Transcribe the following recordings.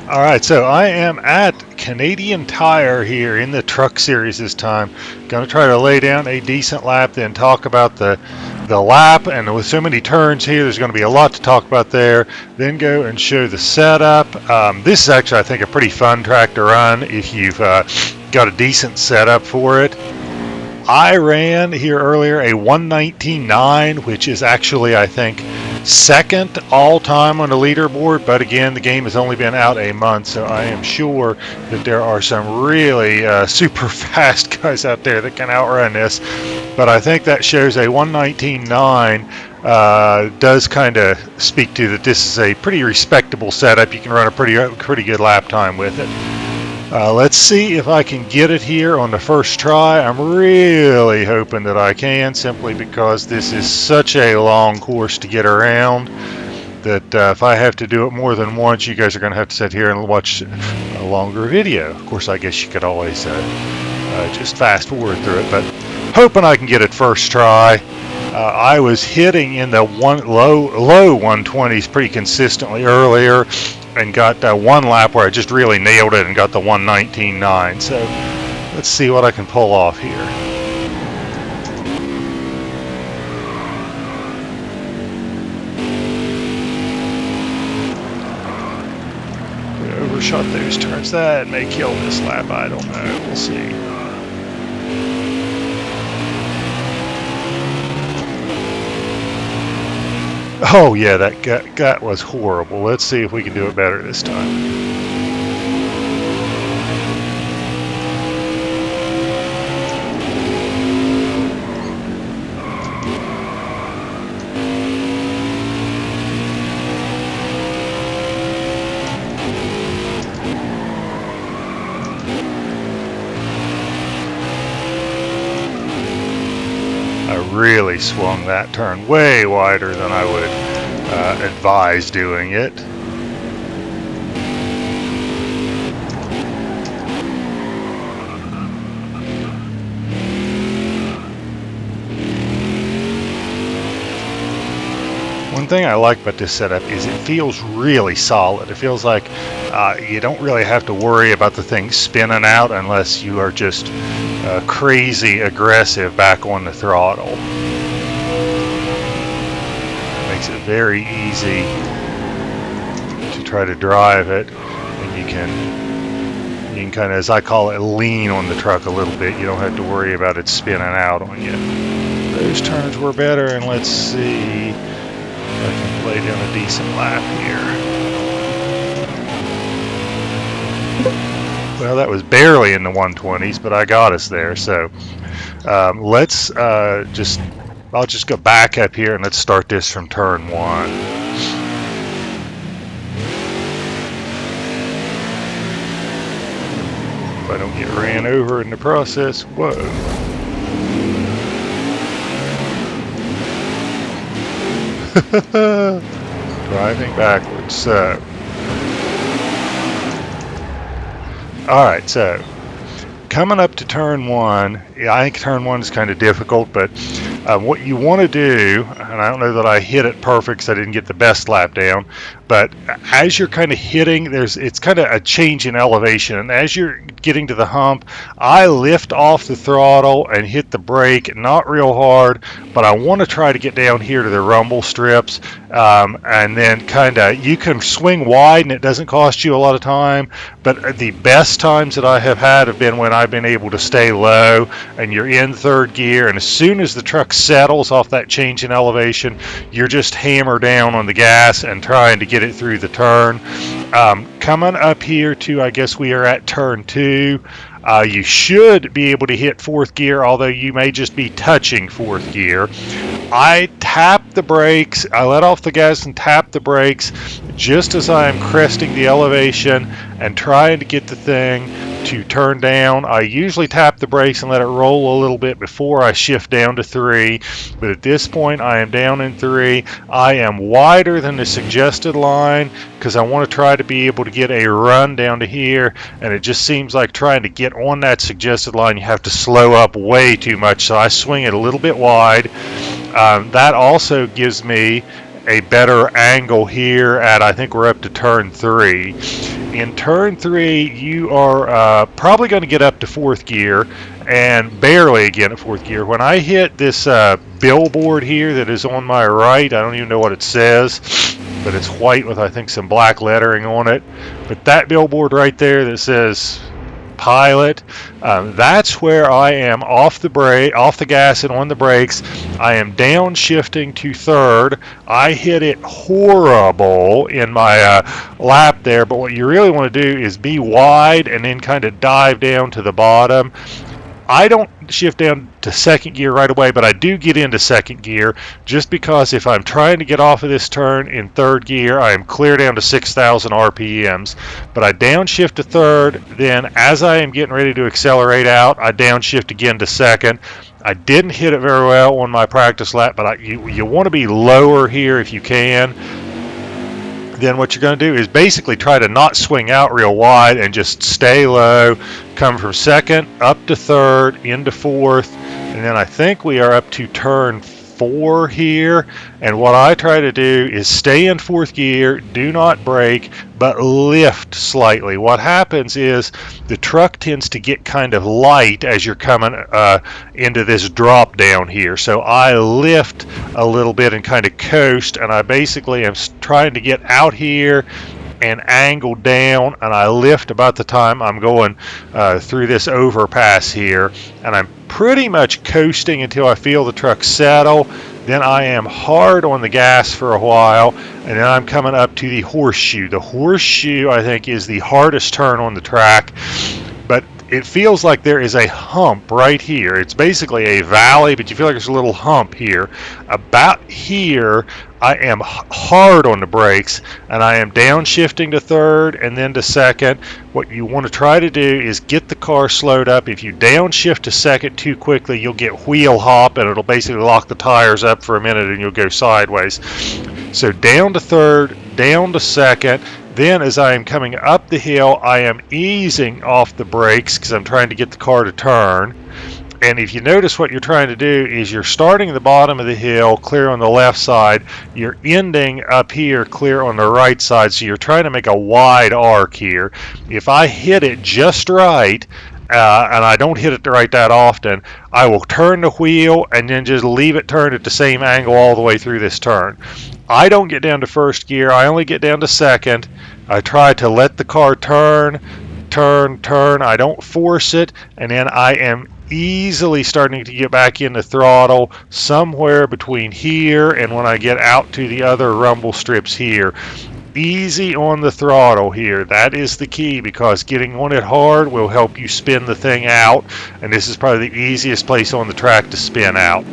Alright, so I am at Canadian Tire here in the truck series this time. Gonna try to lay down a decent lap, then talk about the lap, and with so many turns here, there's going to be a lot to talk about there. Then go and show the setup. This is actually, I think, a pretty fun track to run if you've got a decent setup for it. I ran here earlier a 119.9, which is actually, I think, second all-time on the leaderboard, but again, the game has only been out a month, so I am sure that there are some really super fast guys out there that can outrun this. But I think that shows a 119.9 does kind of speak to that this is a pretty respectable setup. You can run a pretty good lap time with it. Let's see if I can get it here on the first try. I'm really hoping that I can, simply because this is such a long course to get around that if I have to do it more than once, you guys are going to have to sit here and watch a longer video. Of course, I guess you could always just fast forward through it, but hoping I can get it first try. I was hitting in the low 120s pretty consistently earlier, and got one lap where I just really nailed it and got the 119.9. So let's see what I can pull off here. Overshot those turns. That may kill this lap. I don't know. We'll see. Oh yeah, that was horrible. Let's see if we can do it better this time. I really swung that turn way wider than I would advise doing it. One thing I like about this setup is it feels really solid. It feels like you don't really have to worry about the thing spinning out unless you are just crazy aggressive back on the throttle. It makes it very easy to try to drive it, and you can kind of, as I call it, lean on the truck a little bit. You don't have to worry about it spinning out on you. Those turns were better, and let's see if I can lay down a decent lap here. Well, that was barely in the 120s, but I got us there. So let's I'll just go back up here and let's start this from turn one. If I don't get ran over in the process, whoa. Driving backwards, so. Alright, so coming up to turn one, I think turn one is kind of difficult, but what you want to do, and I don't know that I hit it perfect because I didn't get the best lap down, but as you're kind of hitting, it's kind of a change in elevation, and as you're getting to the hump, I lift off the throttle and hit the brake, not real hard, but I want to try to get down here to the rumble strips, and then kind of, you can swing wide and it doesn't cost you a lot of time, but the best times that I have had have been when I've been able to stay low and you're in third gear, and as soon as the truck settles off that change in elevation, you're just hammer down on the gas and trying to get it through the turn. Coming up here to, I guess we are at turn two, you should be able to hit fourth gear, although you may just be touching fourth gear. I tap the brakes, I let off the gas and tap the brakes just as I am cresting the elevation and trying to get the thing to turn down. I usually tap the brakes and let it roll a little bit before I shift down to 3, but at this point I am down in 3. I am wider than the suggested line because I want to try to be able to get a run down to here, and it just seems like trying to get on that suggested line you have to slow up way too much, so I swing it a little bit wide. That also gives me a better angle here at, I think we're up to turn 3. In turn 3, you are probably going to get up to 4th gear, and barely again at 4th gear. When I hit this billboard here that is on my right, I don't even know what it says, but it's white with, I think, some black lettering on it. But that billboard right there that says pilot, that's where I am off the gas and on the brakes. I am downshifting to 3rd. I hit it horrible in my lap there, but what you really want to do is be wide and then kind of dive down to the bottom. I don't shift down to 2nd gear right away, but I do get into 2nd gear just because if I'm trying to get off of this turn in 3rd gear, I am clear down to 6,000 RPMs. But I downshift to 3rd, then as I am getting ready to accelerate out, I downshift again to 2nd. I didn't hit it very well on my practice lap, but you want to be lower here if you can. Then what you're going to do is basically try to not swing out real wide and just stay low, come from 2nd up to 3rd into 4th, and then I think we are up to turn 4 here. And what I try to do is stay in 4th gear, do not brake, but lift slightly. What happens is the truck tends to get kind of light as you're coming into this drop down here. So I lift a little bit and kind of coast, and I basically am trying to get out here and angle down, and I lift about the time I'm going through this overpass here, and I'm pretty much coasting until I feel the truck settle. Then I am hard on the gas for a while, and then I'm coming up to the Horseshoe. The Horseshoe, I think, is the hardest turn on the track, but it feels like there is a hump right here. It's basically a valley, but you feel like there's a little hump here. About here, I am hard on the brakes, and I am downshifting to 3rd and then to 2nd. What you want to try to do is get the car slowed up. If you downshift to 2nd too quickly, you'll get wheel hop, and it'll basically lock the tires up for a minute, and you'll go sideways. So down to 3rd, down to 2nd. Then as I am coming up the hill, I am easing off the brakes because I'm trying to get the car to turn. And if you notice, what you're trying to do is you're starting at the bottom of the hill, clear on the left side. You're ending up here, clear on the right side. So you're trying to make a wide arc here. If I hit it just right, and I don't hit it right that often, I will turn the wheel and then just leave it turned at the same angle all the way through this turn. I don't get down to 1st gear. I only get down to 2nd. I try to let the car turn. I don't force it, and then I am easily starting to get back into throttle somewhere between here and when I get out to the other rumble strips here. Easy on the throttle here. That is the key, because getting on it hard will help you spin the thing out, and this is probably the easiest place on the track to spin out.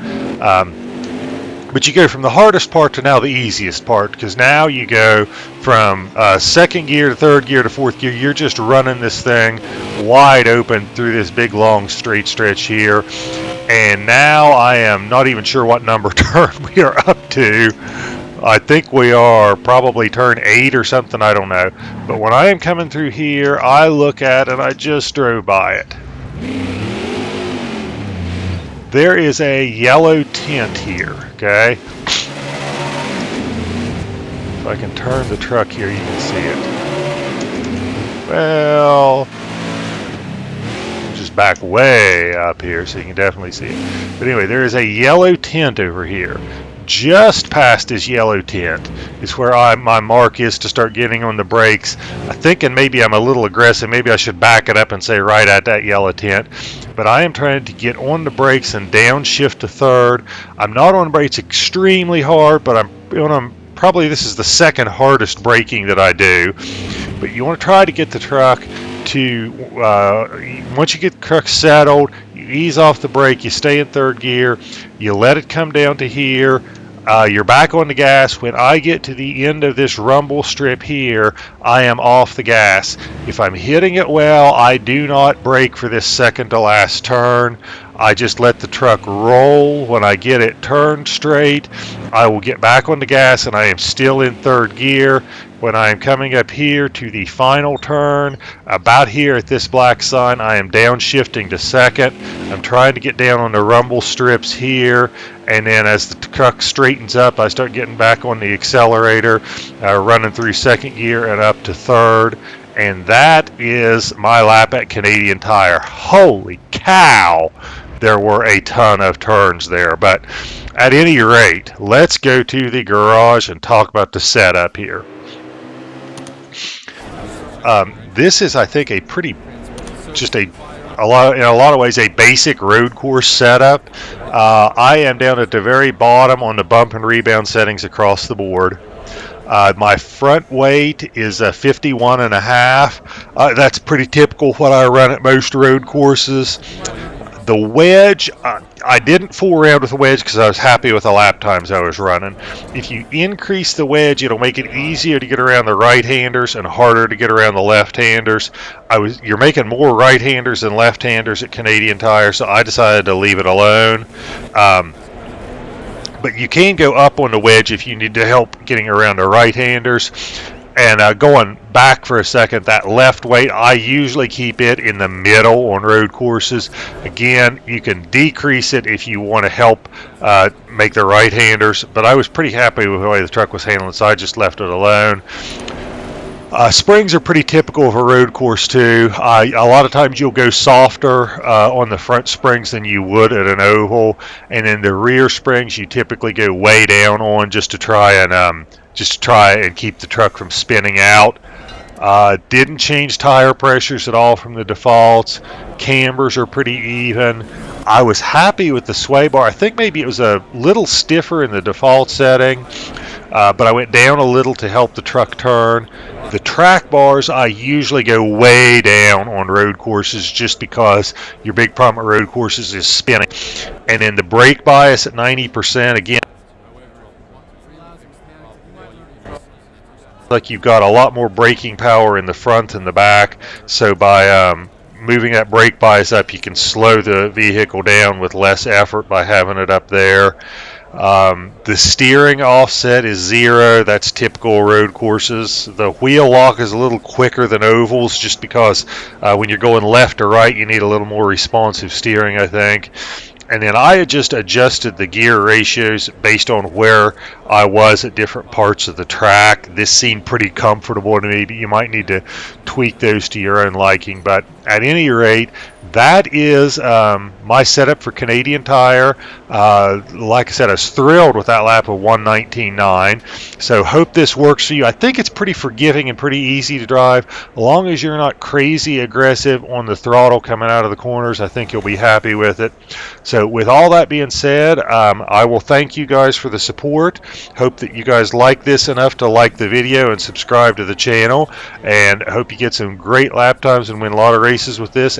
But you go from the hardest part to now the easiest part, because now you go from 2nd gear to 3rd gear to 4th gear. You're just running this thing wide open through this big long straight stretch here. And now I am not even sure what number turn we are up to. I think we are probably turn 8 or something, I don't know. But when I am coming through here, I look at it, I just drove by it. There is a yellow tint here, okay? If I can turn the truck here, you can see it. Well, just back way up here so you can definitely see it. But anyway, there is a yellow tint over here. Just past this yellow tint is where my mark is to start getting on the brakes. I'm thinking maybe I'm a little aggressive. Maybe I should back it up and say right at that yellow tint. But I am trying to get on the brakes and downshift to 3rd. I'm not on brakes extremely hard, but I'm probably, this is the 2nd hardest braking that I do. But you want to try to get the truck to, once you get the truck settled, you ease off the brake, you stay in 3rd gear, you let it come down to here. You're back on the gas. When I get to the end of this rumble strip here, I am off the gas. If I'm hitting it well, I do not brake for this 2nd to last turn. I just let the truck roll. When I get it turned straight, I will get back on the gas, and I am still in third gear. When I am coming up here to the final turn, about here at this black sign, I am downshifting to second. I'm trying to get down on the rumble strips here, and then as the truck straightens up, I start getting back on the accelerator, running through second gear and up to third. And that is my lap at Candian Tire. Holy cow! There were a ton of turns there, but at any rate, let's go to the garage and talk about the setup here. This is, I think, a pretty, just in a lot of ways, a basic road course setup. I am down at the very bottom on the bump and rebound settings across the board. My front weight is 51.5. That's pretty typical what I run at most road courses. The wedge, I didn't fool around with the wedge because I was happy with the lap times I was running. If you increase the wedge, it'll make it easier to get around the right-handers and harder to get around the left-handers. You're making more right-handers than left-handers at Candian Tire, so I decided to leave it alone. But you can go up on the wedge if you need to help getting around the right-handers. And going back for a second, that left weight, I usually keep it in the middle on road courses. Again, you can decrease it if you want to help make the right-handers, but I was pretty happy with the way the truck was handling, so I just left it alone. Springs are pretty typical of a road course too. A lot of times you'll go softer on the front springs than you would at an oval, and then the rear springs you typically go way down on just to try and keep the truck from spinning out. Didn't change tire pressures at all from the defaults. Cambers are pretty even. I was happy with the sway bar. I think maybe it was a little stiffer in the default setting, but I went down a little to help the truck turn. The track bars, I usually go way down on road courses just because your big problem at road courses is spinning. And then the brake bias at 90%, again, like you've got a lot more braking power in the front and the back, so by moving that brake bias up, you can slow the vehicle down with less effort by having it up there. The steering offset is 0. That's typical road courses. The wheel lock is a little quicker than ovals just because when you're going left or right, you need a little more responsive steering, I think. And then I had just adjusted the gear ratios based on where I was at different parts of the track. This seemed pretty comfortable to me, but you might need to tweak those to your own liking. But at any rate, that is my setup for Candian Tire. Like I said, I was thrilled with that lap of 119.9. So hope this works for you. I think it's pretty forgiving and pretty easy to drive. As long as you're not crazy aggressive on the throttle coming out of the corners, I think you'll be happy with it. So with all that being said, I will thank you guys for the support. Hope that you guys like this enough to like the video and subscribe to the channel. And I hope you get some great lap times and win a lot of races with this.